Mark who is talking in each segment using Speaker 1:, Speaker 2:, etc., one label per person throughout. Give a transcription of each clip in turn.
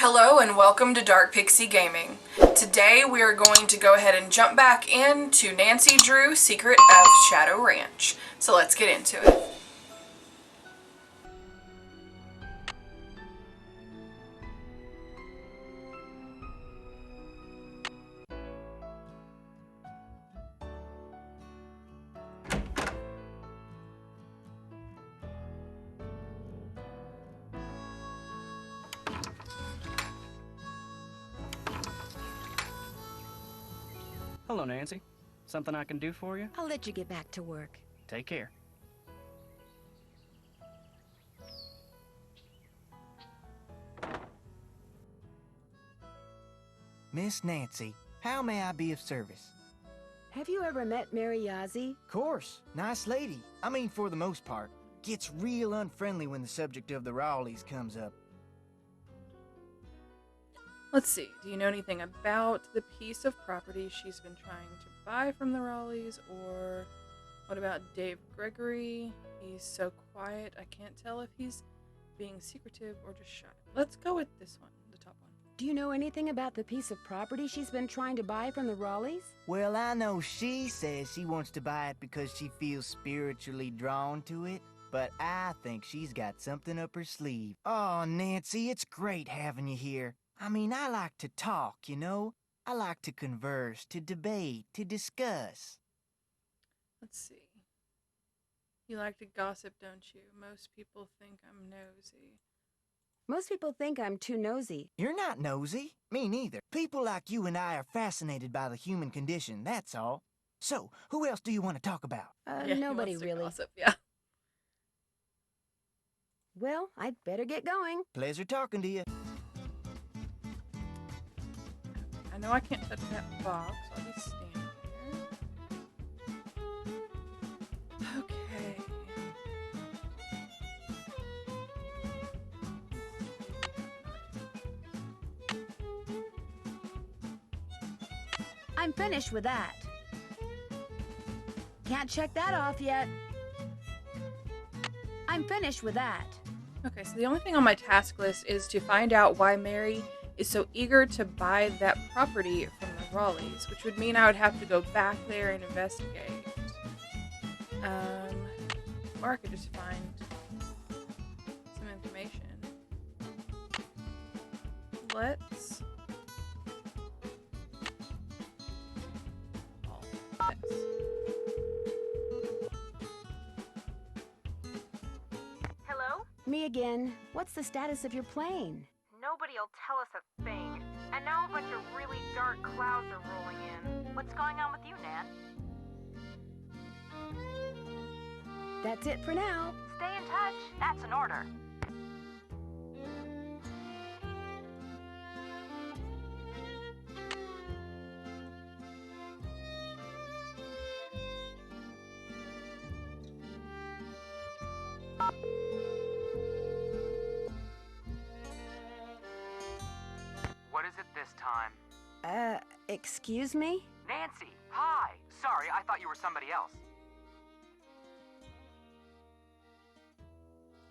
Speaker 1: Hello and welcome to Dark Pixie Gaming. Today we are going to go ahead and jump back into Nancy Drew Secret of Shadow Ranch. So let's get into it.
Speaker 2: Hello, Nancy. Something I can do for you?
Speaker 3: I'll let you get back to work.
Speaker 2: Take care.
Speaker 4: Miss Nancy, how may I be of service?
Speaker 3: Have you ever met Mary Yazzie?
Speaker 4: Course, nice lady. I mean, for the most part. Gets real unfriendly when the subject of the Rowleys comes up.
Speaker 1: Let's see, do you know anything about the piece of property she's been trying to buy from the Rowleys? Or what about Dave Gregory? He's so quiet, I can't tell if he's being secretive or just shy. Let's go with this one, the top one.
Speaker 3: Do you know anything about the piece of property she's been trying to buy from the Rowleys?
Speaker 4: Well, I know she says she wants to buy it because she feels spiritually drawn to it, but I think she's got something up her sleeve. Oh, Nancy, it's great having you here. I mean, I like to talk, you know? I like to converse, to debate, to discuss.
Speaker 1: Let's see. You like to gossip, don't you? Most people think I'm nosy.
Speaker 3: Most people think I'm too nosy.
Speaker 4: You're not nosy. Me neither. People like you and I are fascinated by the human condition, that's all. So, who else do you want to talk about?
Speaker 1: He
Speaker 3: Nobody
Speaker 1: wants to
Speaker 3: really.
Speaker 1: gossip, yeah.
Speaker 3: Well, I'd better get going.
Speaker 4: Pleasure talking to you.
Speaker 1: I know I can't touch that box. I'll just stand here. Okay.
Speaker 3: I'm finished with that. Can't check that off yet. I'm finished with that.
Speaker 1: Okay, so the only thing on my task list is to find out why Mary is so eager to buy that property from the Rowleys, which would mean I would have to go back there and investigate. Or I could just find some information. Let's... this.
Speaker 5: Hello?
Speaker 3: Me again. What's the status of your plane?
Speaker 5: Nobody'll tell us a thing. And now a bunch of really dark clouds are rolling in. What's going on with you, Nan?
Speaker 3: That's it for now.
Speaker 5: Stay in touch. That's an order.
Speaker 6: What is it this time?
Speaker 3: Excuse me?
Speaker 6: Nancy! Hi! Sorry, I thought you were somebody else.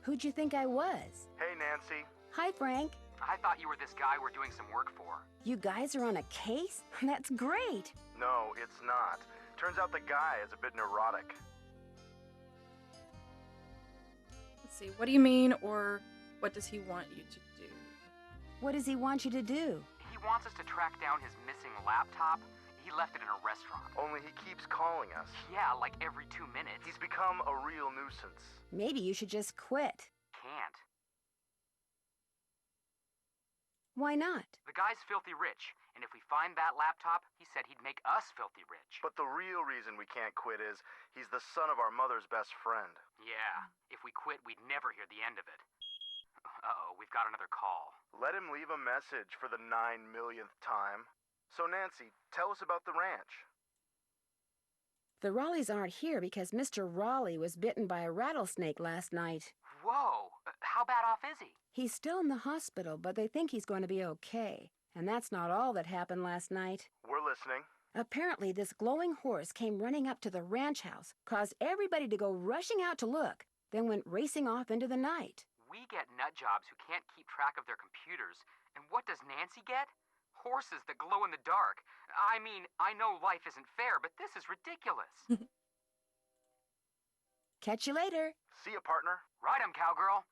Speaker 3: Who'd you think I was?
Speaker 7: Hey, Nancy.
Speaker 3: Hi, Frank.
Speaker 6: I thought you were this guy we're doing some work for.
Speaker 3: You guys are on a case? That's great.
Speaker 7: No, it's not. Turns out the guy is a bit neurotic.
Speaker 1: Let's see, what do you mean, or what does he want you to do?
Speaker 3: What does he want you to do?
Speaker 6: He wants us to track down his missing laptop. He left it in a restaurant.
Speaker 7: Only he keeps calling us.
Speaker 6: Yeah, like every 2 minutes.
Speaker 7: He's become a real nuisance.
Speaker 3: Maybe you should just quit.
Speaker 6: Can't.
Speaker 3: Why not?
Speaker 6: The guy's filthy rich, and if we find that laptop, he said he'd make us filthy rich.
Speaker 7: But the real reason we can't quit is he's the son of our mother's best friend.
Speaker 6: Yeah, if we quit, we'd never hear the end of it. Uh-oh, we've got another call.
Speaker 7: Let him leave a message for the 9 millionth time. So, Nancy, tell us about the ranch.
Speaker 3: The Rowleys aren't here because Mr. Rowley was bitten by a rattlesnake last night.
Speaker 6: Whoa! How bad off is he?
Speaker 3: He's still in the hospital, but they think he's going to be okay. And that's not all that happened last night.
Speaker 7: We're listening.
Speaker 3: Apparently, this glowing horse came running up to the ranch house, caused everybody to go rushing out to look, then went racing off into the night.
Speaker 6: We get nut jobs who can't keep track of their computers. And what does Nancy get? Horses that glow in the dark. I mean, I know life isn't fair, but this is ridiculous.
Speaker 3: Catch you later.
Speaker 7: See ya, partner.
Speaker 6: Ride 'em, cowgirl.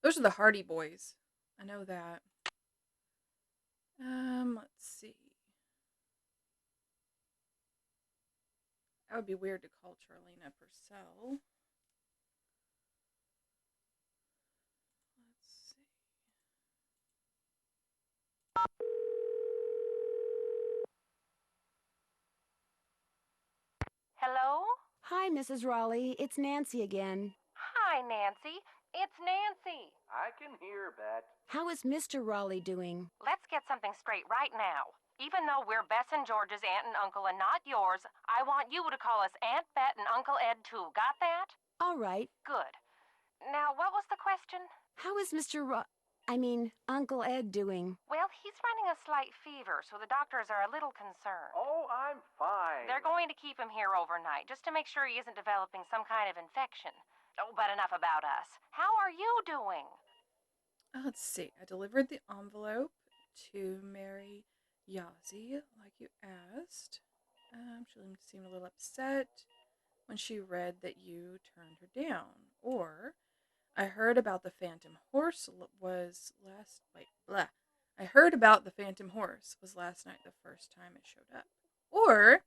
Speaker 1: Those are the Hardy Boys. I know that. Let's see. That would be weird to call Charlena Purcell. Let's see.
Speaker 5: Hello?
Speaker 3: Hi, Mrs. Raleigh. It's Nancy again.
Speaker 5: Hi, Nancy. It's Nancy.
Speaker 8: I can hear that.
Speaker 3: How is Mr. Raleigh doing?
Speaker 5: Let's get something straight right now. Even though we're Bess and George's aunt and uncle and not yours, I want you to call us Aunt Bet and Uncle Ed too. Got that?
Speaker 3: All right.
Speaker 5: Good. Now, what was the question?
Speaker 3: How is Uncle Ed doing?
Speaker 5: Well, he's running a slight fever, so the doctors are a little concerned.
Speaker 8: Oh, I'm fine.
Speaker 5: They're going to keep him here overnight, just to make sure he isn't developing some kind of infection. Oh, but enough about us. How are you doing?
Speaker 1: Let's see. I delivered the envelope to Mary Yazzie, like you asked. She seemed a little upset when she read that you turned her down. Or, I heard about the Phantom Horse I heard about the Phantom Horse was last night the first time it showed up. Or,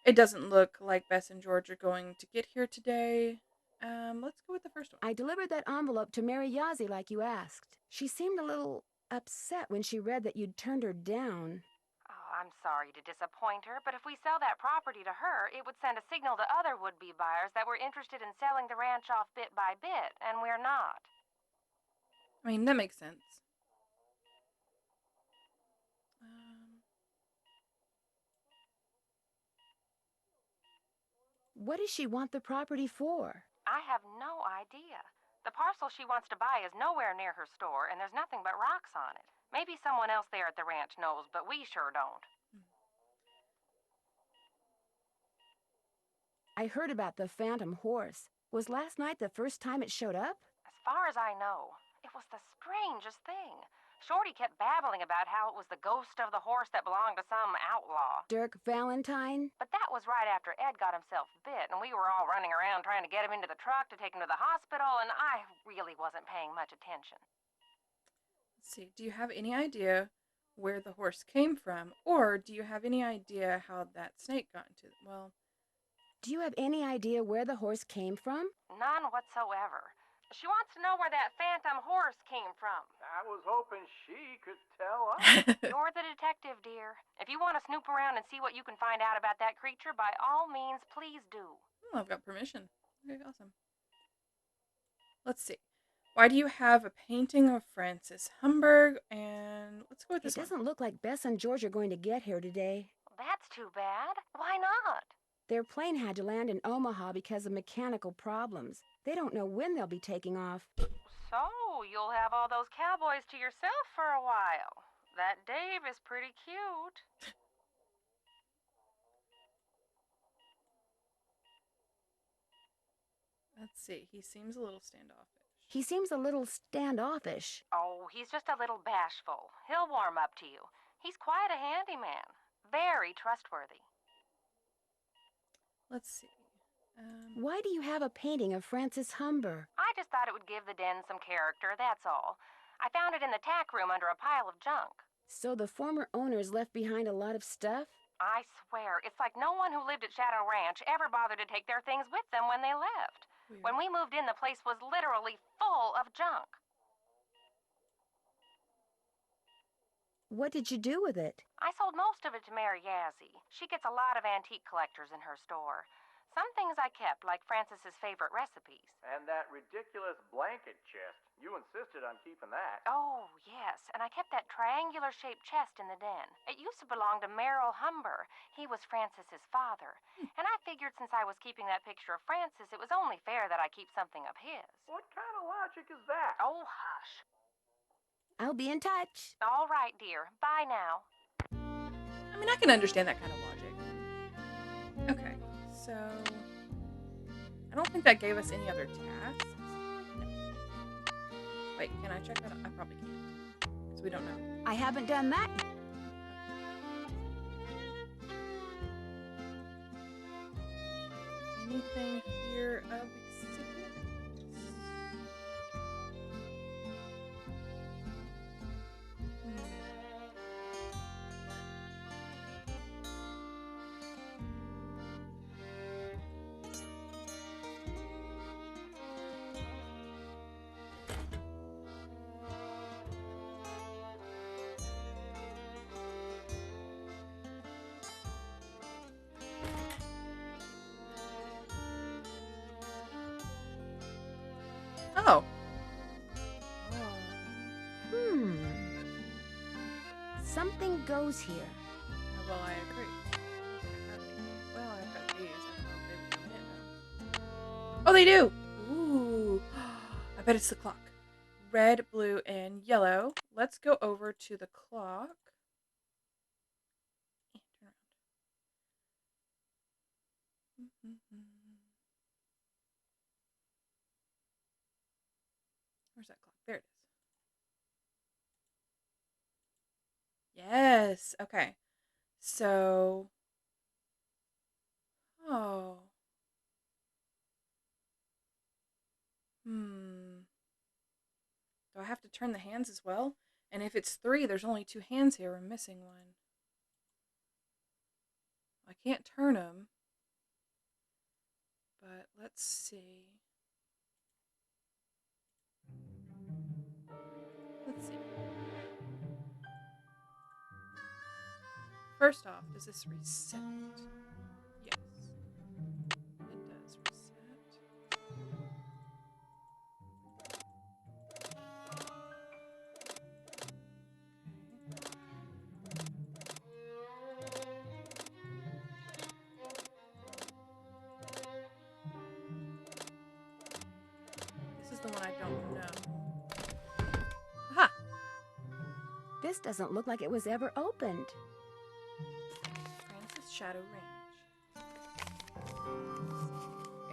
Speaker 1: it doesn't look like Bess and George are going to get here today. Let's go with the first one.
Speaker 3: I delivered that envelope to Mary Yazzie like you asked. She seemed a little upset when she read that you'd turned her down.
Speaker 5: Oh, I'm sorry to disappoint her, but if we sell that property to her, it would send a signal to other would-be buyers that we're interested in selling the ranch off bit by bit, and we're not.
Speaker 1: I mean, that makes sense.
Speaker 3: What does she want the property for?
Speaker 5: I have no idea. The parcel she wants to buy is nowhere near her store, and there's nothing but rocks on it. Maybe someone else there at the ranch knows, but we sure don't.
Speaker 3: I heard about the Phantom Horse. Was last night the first time it showed up?
Speaker 5: As far as I know, it was the strangest thing. Shorty kept babbling about how it was the ghost of the horse that belonged to some outlaw.
Speaker 3: Dirk Valentine?
Speaker 5: But that was right after Ed got himself bit, and we were all running around trying to get him into the truck to take him to the hospital, and I really wasn't paying much attention.
Speaker 1: Let's see. Do you have any idea where the horse came from? Or do you have any idea how that snake got into it? Well,
Speaker 3: do you have any idea where the horse came from?
Speaker 5: None whatsoever. She wants to know where that Phantom Horse came from.
Speaker 8: I was hoping she could tell us.
Speaker 5: You're the detective, dear. If you want to snoop around and see what you can find out about that creature, by all means, please do.
Speaker 1: Oh, I've got permission. Okay, awesome. Let's see. Why do you have a painting of Francis Humberg? And let's go with this
Speaker 3: one. It doesn't look like Bess and George are going to get here today.
Speaker 5: That's too bad. Why not?
Speaker 3: Their plane had to land in Omaha because of mechanical problems. They don't know when they'll be taking off.
Speaker 5: So, you'll have all those cowboys to yourself for a while. That Dave is pretty cute.
Speaker 1: Let's see. He seems a little standoffish.
Speaker 3: He seems a little standoffish.
Speaker 5: Oh, he's just a little bashful. He'll warm up to you. He's quite a handyman. Very trustworthy.
Speaker 1: Let's see.
Speaker 3: Why do you have a painting of Francis Humber?
Speaker 5: I just thought it would give the den some character, that's all. I found it in the tack room under a pile of junk.
Speaker 3: So the former owners left behind a lot of stuff?
Speaker 5: I swear, it's like no one who lived at Shadow Ranch ever bothered to take their things with them when they left.
Speaker 1: Weird.
Speaker 5: When we moved in, the place was literally full of junk.
Speaker 3: What did you do with it?
Speaker 5: I sold most of it to Mary Yazzie. She gets a lot of antique collectors in her store. Some things I kept, like Francis's favorite recipes.
Speaker 8: And that ridiculous blanket chest. You insisted on keeping that.
Speaker 5: Oh, yes. And I kept that triangular-shaped chest in the den. It used to belong to Merrill Humber. He was Francis's father. And I figured since I was keeping that picture of Francis, it was only fair that I keep something of his.
Speaker 8: What kind of logic is that?
Speaker 5: Oh, hush.
Speaker 3: I'll be in touch.
Speaker 5: All right, dear. Bye now.
Speaker 1: I mean, I can understand that kind of logic. Okay, so I I don't think that gave us any other tasks. No. Wait, can I check that out? I probably can't. Because we don't know.
Speaker 3: I haven't done that.
Speaker 1: Anything here of significance? Oh.
Speaker 3: Something goes here.
Speaker 1: Well, I agree. Well, I've got these. I don't know if they would come in now. Oh, they do! Ooh. I bet it's the clock. Red, blue, and yellow. Let's go over to the clock. Turn around. Where's that clock? There it is. Yes. Okay. So. Oh. Do I have to turn the hands as well? And if it's 3, there's only 2 hands here. We're missing one. I can't turn them. But let's see. Let's see. First off, does this reset? Yes. It does reset. This is the one I don't know. Aha!
Speaker 3: This doesn't look like it was ever opened.
Speaker 1: Francis Shadow Ranch.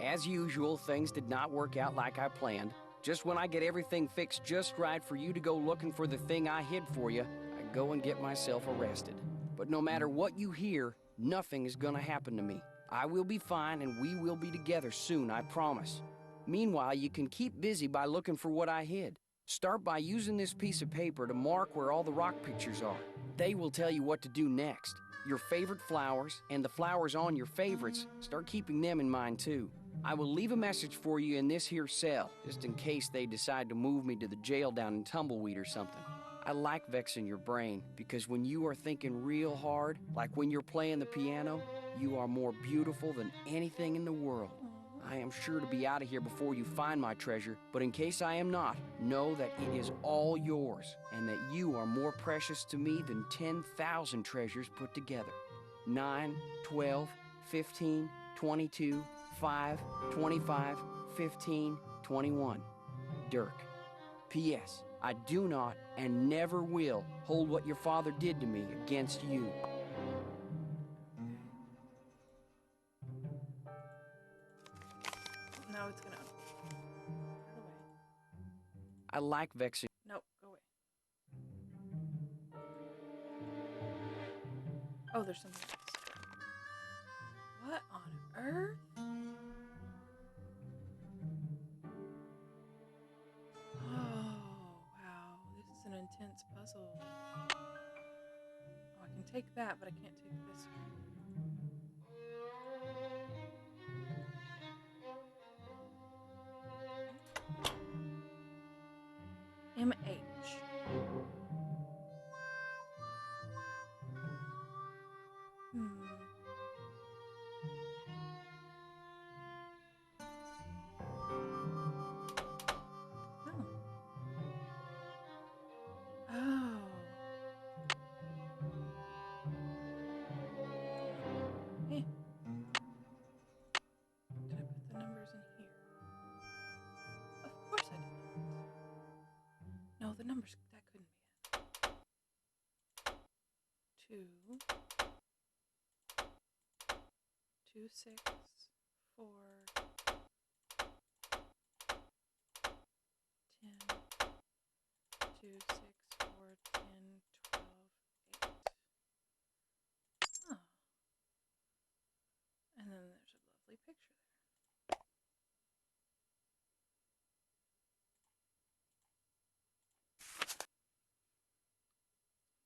Speaker 2: As usual, things did not work out like I planned. Just when I get everything fixed just right for you to go looking for the thing I hid for you, I go and get myself arrested. But no matter what you hear, nothing is gonna happen to me. I will be fine and we will be together soon, I promise. Meanwhile, you can keep busy by looking for what I hid. Start by using this piece of paper to mark where all the rock pictures are. They will tell you what to do next. Your favorite flowers and the flowers on your favorites, start keeping them in mind too. I will leave a message for you in this here cell, just in case they decide to move me to the jail down in Tumbleweed or something. I like vexing your brain, because when you are thinking real hard, like when you're playing the piano, you are more beautiful than anything in the world. I am sure to be out of here before you find my treasure, but in case I am not, know that it is all yours, and that you are more precious to me than 10,000 treasures put together. 9, 12, 15, 22, 5, 25, 15, 21. Dirk. P.S. I do not and never will hold what your father did to me against you.
Speaker 1: Now it's gonna. Go away.
Speaker 2: I like vexing.
Speaker 1: Nope, go away. Oh, there's something else. What on earth? Oh, wow. This is an intense puzzle. Oh, I can take that, but I can't take this one. MH. Oh. Oh. Hey. Did I put the numbers in here? Of course I did not. No, the numbers, that couldn't be it. 2, 2, 6, 4, 6, 4, 10, 12, 8. Oh. And then there's a lovely picture there.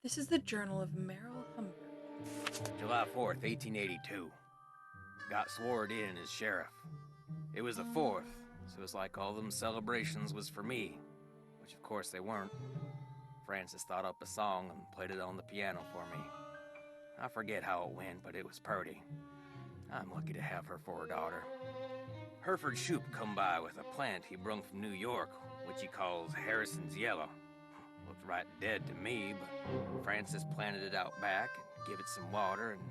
Speaker 1: This is the Journal of Merrill Humber.
Speaker 9: July 4th, 1882. Got sworn in as sheriff. It was the 4th, so it's like all them celebrations was for me, which of course they weren't. Frances thought up a song and played it on the piano for me. I forget how it went, but it was purty. I'm lucky to have her for a daughter. Hereford Shoup come by with a plant he brung from New York, which he calls Harrison's Yellow. Looked right dead to me, but Frances planted it out back and give it some water, and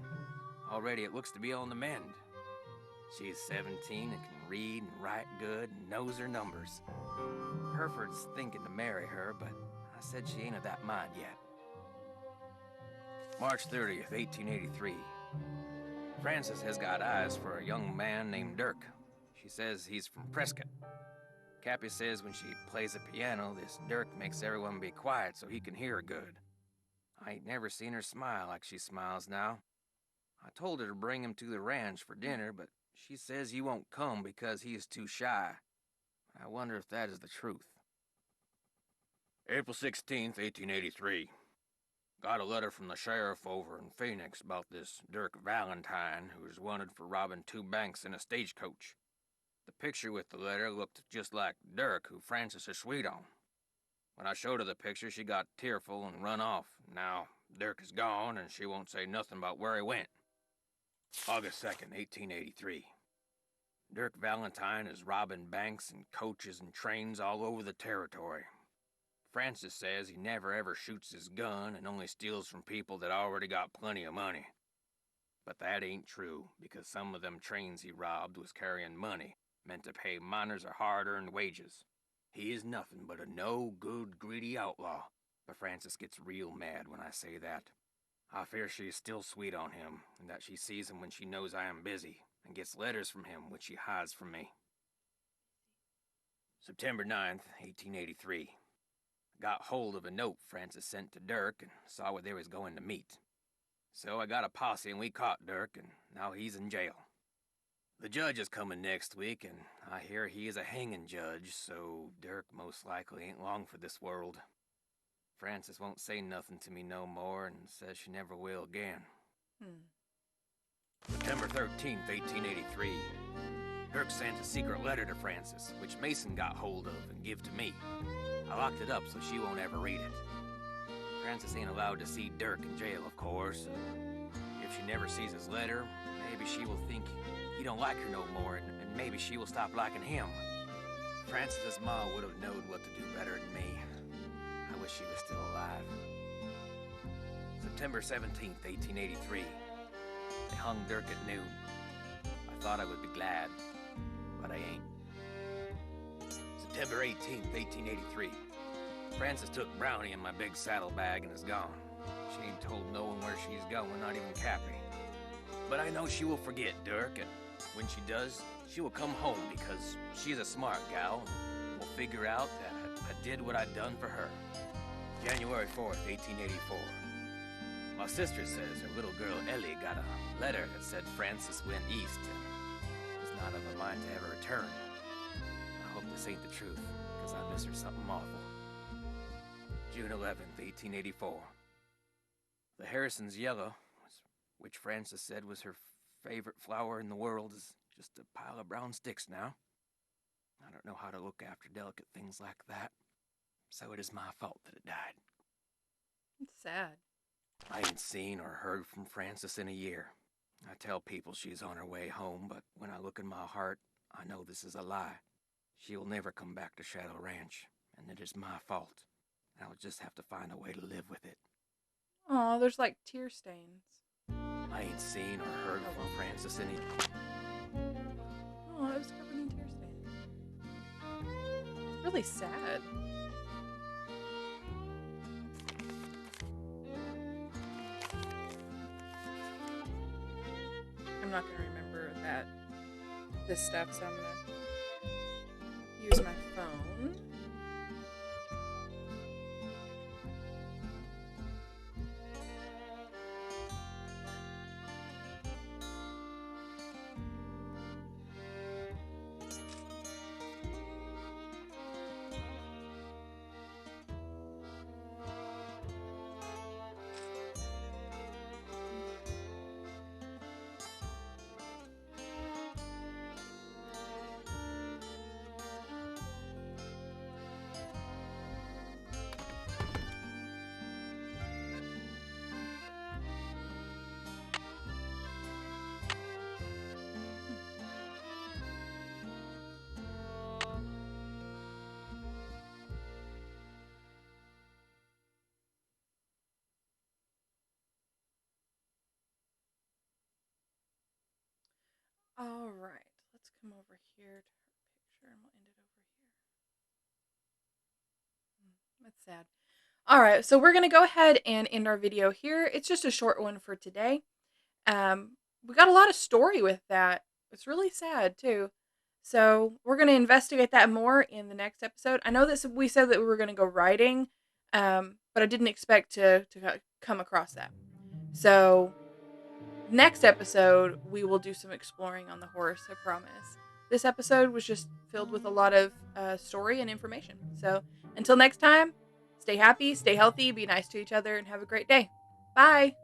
Speaker 9: already it looks to be on the mend. She's 17 and can read and write good and knows her numbers. Hereford's thinking to marry her, but I said she ain't of that mind yet. March 30th, 1883. Frances has got eyes for a young man named Dirk. She says he's from Prescott. Cappy says when she plays the piano, this Dirk makes everyone be quiet so he can hear good. I ain't never seen her smile like she smiles now. I told her to bring him to the ranch for dinner, but she says he won't come because he is too shy. I wonder if that is the truth. April 16th, 1883. Got a letter from the sheriff over in Phoenix about this Dirk Valentine, who's wanted for robbing 2 banks in a stagecoach. The picture with the letter looked just like Dirk, who Frances is sweet on. When I showed her the picture, she got tearful and run off. Now, Dirk is gone, and she won't say nothing about where he went. August 2nd, 1883. Dirk Valentine is robbing banks and coaches and trains all over the territory. Frances says he never ever shoots his gun and only steals from people that already got plenty of money. But that ain't true, because some of them trains he robbed was carrying money, meant to pay miners a hard-earned wages. He is nothing but a no-good, greedy outlaw, but Frances gets real mad when I say that. I fear she is still sweet on him, and that she sees him when she knows I am busy, and gets letters from him which she hides from me. September 9th, 1883. Got hold of a note Frances sent to Dirk and saw where they was going to meet. So I got a posse and we caught Dirk, and now he's in jail. The judge is coming next week, and I hear he is a hanging judge, so Dirk most likely ain't long for this world. Frances won't say nothing to me no more and says she never will again. September 13th, 1883. Dirk sent a secret letter to Frances, which Mason got hold of and give to me. I locked it up so she won't ever read it. Frances ain't allowed to see Dirk in jail, of course. If she never sees his letter, maybe she will think he don't like her no more, and maybe she will stop liking him. Frances's ma would have known what to do better than me. I wish she was still alive. September 17th, 1883. They hung Dirk at noon. I thought I would be glad, but I ain't. September 18th, 1883. Frances took Brownie in my big saddlebag and is gone. She ain't told no one where she's going, not even Cappy. But I know she will forget Dirk, and when she does, she will come home because she's a smart gal and will figure out that I did what I'd done for her. January 4th, 1884. My sister says her little girl Ellie got a letter that said Frances went east and was not of a mind to ever return. I hope this ain't the truth, because I miss her something awful. June 11th, 1884. The Harrison's Yellow, which Frances said was her favorite flower in the world, is just a pile of brown sticks now. I don't know how to look after delicate things like that, so it is my fault that it died.
Speaker 1: It's sad.
Speaker 9: I ain't seen or heard from Frances in a year. I tell people she's on her way home, but when I look in my heart, I know this is a lie. She will never come back to Shadow Ranch, and it is my fault. I'll just have to find a way to live with it.
Speaker 1: Aw, there's like tear stains.
Speaker 9: I ain't seen or heard from Frances any...
Speaker 1: Oh, it was covered in tear stains. It's really sad. I'm not gonna remember this stuff, so I'm gonna use my phone. All right, let's come over here to her picture and we'll end it over here. That's sad. All right, so we're going to go ahead and end our video here. It's just a short one for today. We got a lot of story with that. It's really sad too. So we're going to investigate that more in the next episode. I know that we said that we were going to go riding, but I didn't expect to come across that. So next episode, we will do some exploring on the horse, I promise. This episode was just filled with a lot of story and information. So until next time, stay happy, stay healthy, be nice to each other, and have a great day. Bye.